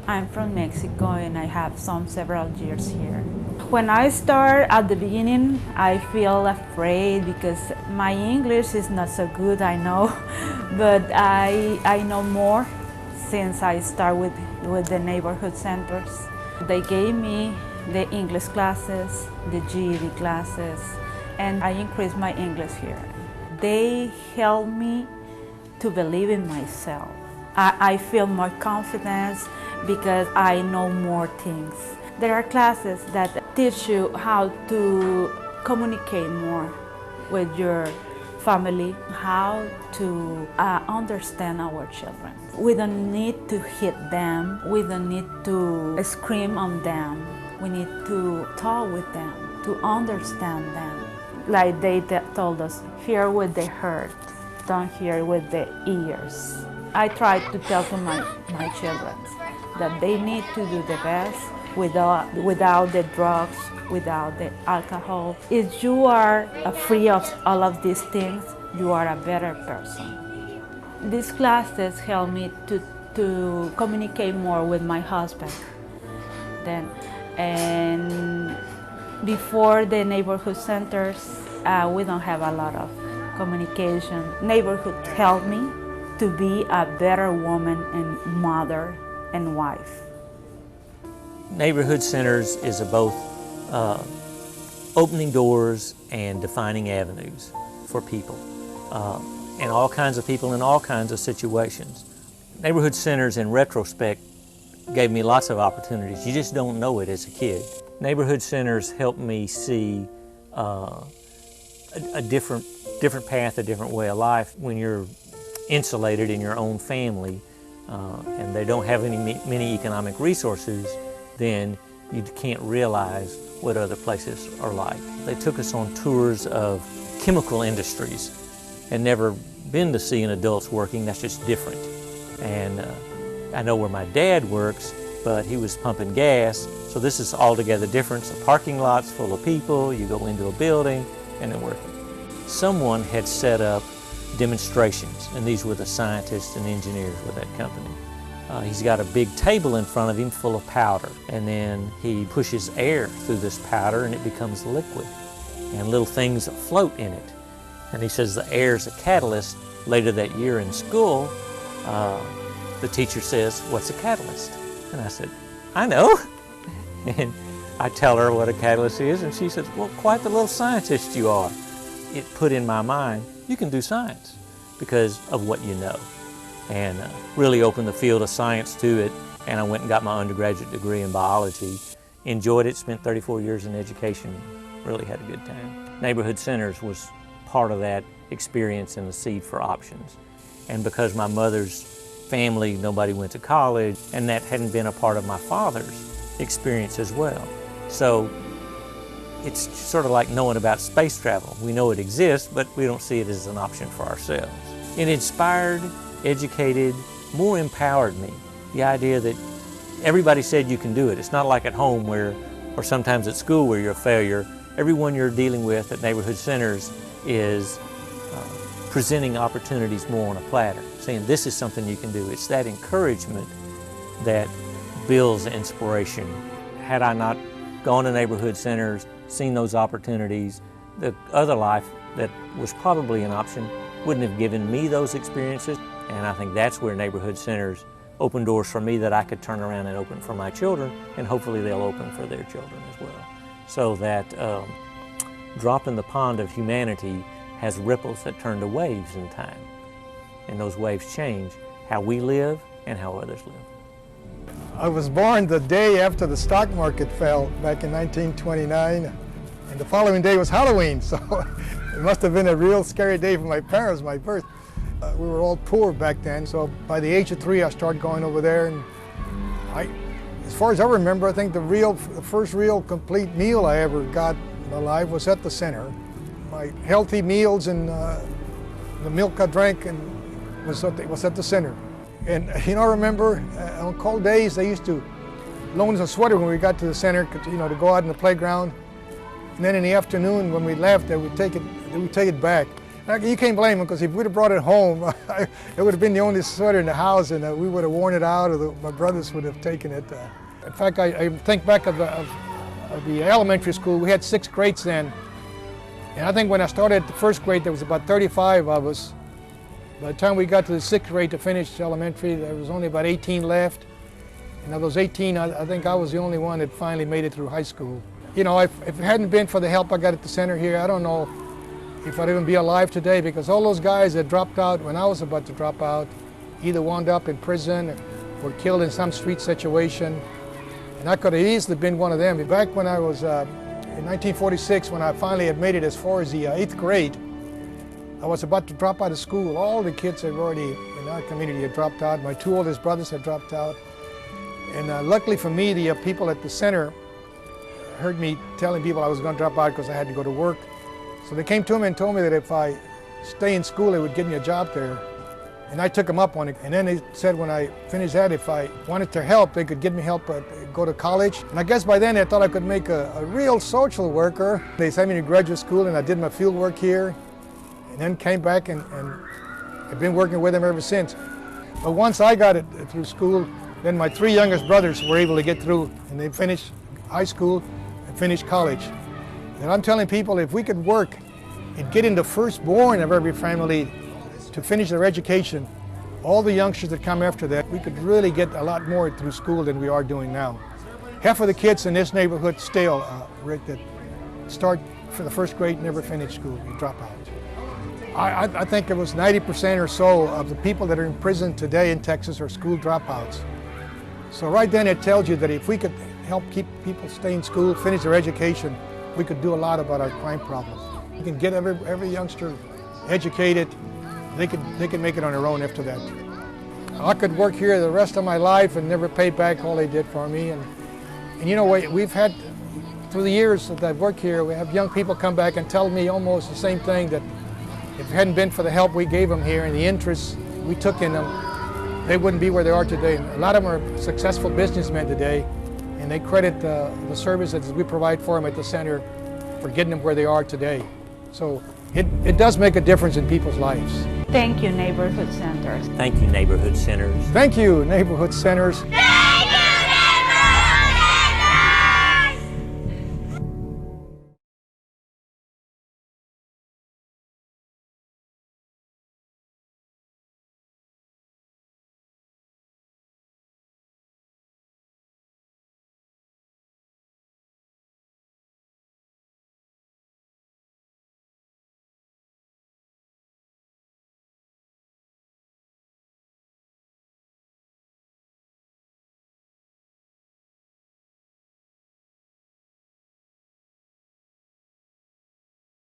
I'm from Mexico and I have some several years here. When I start at the beginning, I feel afraid because my English is not so good, I know, but I know more since I start with the neighborhood centers. They gave me the English classes, the GED classes, and I increased my English here. They help me to believe in myself. I feel more confidence because I know more things. There are classes that teach you how to communicate more with your family, how to understand our children. We don't need to hit them, we don't need to scream on them. We need to talk with them, to understand them. Like they told us, hear with the heart, don't hear with the ears. I try to tell to my children that they need to do the best without the drugs, without the alcohol. If you are free of all of these things, you are a better person. These classes help me to communicate more with my husband. And before the neighborhood centers, we don't have a lot of communication. Neighborhood helped me to be a better woman and mother and wife. Neighborhood centers is both opening doors and defining avenues for people, and all kinds of people in all kinds of situations. Neighborhood centers, in retrospect, gave me lots of opportunities. You just don't know it as a kid. Neighborhood centers helped me see a different path, a different way of life. When you're insulated in your own family and they don't have many economic resources, then you can't realize what other places are like. They took us on tours of chemical industries and never been to see an adults working. That's just different. And I know where my dad works, but he was pumping gas, so this is altogether different. So parking lots full of people, you go into a building and they're working. Someone had set up demonstrations, and these were the scientists and engineers with that company. He's got a big table in front of him full of powder, and then he pushes air through this powder and it becomes liquid, and little things float in it. And he says the air is a catalyst. Later that year in school, the teacher says, "What's a catalyst?" And I said, "I know." And I tell her what a catalyst is, and she says, "Well, quite the little scientist you are." It put in my mind, you can do science because of what you know, and really opened the field of science to it. And I went and got my undergraduate degree in biology. Enjoyed it, spent 34 years in education, really had a good time. Neighborhood centers was part of that experience and the seed for options. And because my mother's family, nobody went to college, and that hadn't been a part of my father's experience as well. So it's sort of like knowing about space travel. We know it exists, but we don't see it as an option for ourselves. It inspired, educated, more empowered me. The idea that everybody said you can do it. It's not like at home or sometimes at school where you're a failure. Everyone you're dealing with at neighborhood centers is presenting opportunities more on a platter, saying this is something you can do. It's that encouragement that builds inspiration. Had I not gone to neighborhood centers, seen those opportunities, the other life that was probably an option wouldn't have given me those experiences. And I think that's where neighborhood centers open doors for me that I could turn around and open for my children, and hopefully they'll open for their children as well. So that drop in the pond of humanity has ripples that turn to waves in time. And those waves change how we live and how others live. I was born the day after the stock market fell back in 1929, and the following day was Halloween, so it must have been a real scary day for my parents, my birth. We were all poor back then, so by the age of 3 I started going over there, and as far as I remember, I think the first real complete meal I ever got in my life was at the center. My healthy meals and the milk I drank was at the center. And I remember on cold days they used to loan us a sweater when we got to the center, to go out in the playground. And then in the afternoon when we left, they would take it back. You can't blame them, because if we'd have brought it home, it would have been the only sweater in the house, and we would have worn it out, or my brothers would have taken it. In fact, I think back of the elementary school. We had 6 grades then, and I think when I started the first grade, there was about 35 of us. By the time we got to the 6th grade to finish elementary, there was only about 18 left. And of those 18, I think I was the only one that finally made it through high school. You know, if it hadn't been for the help I got at the center here, I don't know if I'd even be alive today, because all those guys that dropped out when I was about to drop out either wound up in prison or were killed in some street situation. And I could have easily been one of them. Back when I was in 1946, when I finally had made it as far as the 8th grade, I was about to drop out of school. All the kids had already, in our community, had dropped out. My 2 oldest brothers had dropped out. And luckily for me, the people at the center heard me telling people I was going to drop out because I had to go to work. So they came to me and told me that if I stay in school, they would give me a job there. And I took them up on it. And then they said when I finished that, if I wanted their help, they could give me help go to college. And I guess by then they thought I could make a real social worker. They sent me to graduate school, and I did my field work here. And then came back, and I've been working with them ever since. But once I got it through school, then my 3 youngest brothers were able to get through, and they finished high school and finished college. And I'm telling people, if we could work and get in the firstborn of every family to finish their education, all the youngsters that come after that, we could really get a lot more through school than we are doing now. Half of the kids in this neighborhood still, Rick, that start for the 1st grade, never finish school, you drop out. I think it was 90% or so of the people that are in prison today in Texas are school dropouts. So right then it tells you that if we could help keep people stay in school, finish their education, we could do a lot about our crime problems. We can get every youngster educated. They can make it on their own after that. I could work here the rest of my life and never pay back all they did for me. And you know, we've had, through the years that I've worked here, we have young people come back and tell me almost the same thing, that if it hadn't been for the help we gave them here and the interest we took in them, they wouldn't be where they are today. A lot of them are successful businessmen today, and they credit the services we provide for them at the center for getting them where they are today. So it does make a difference in people's lives. Thank you, neighborhood centers. Thank you, neighborhood centers. Thank you, neighborhood centers.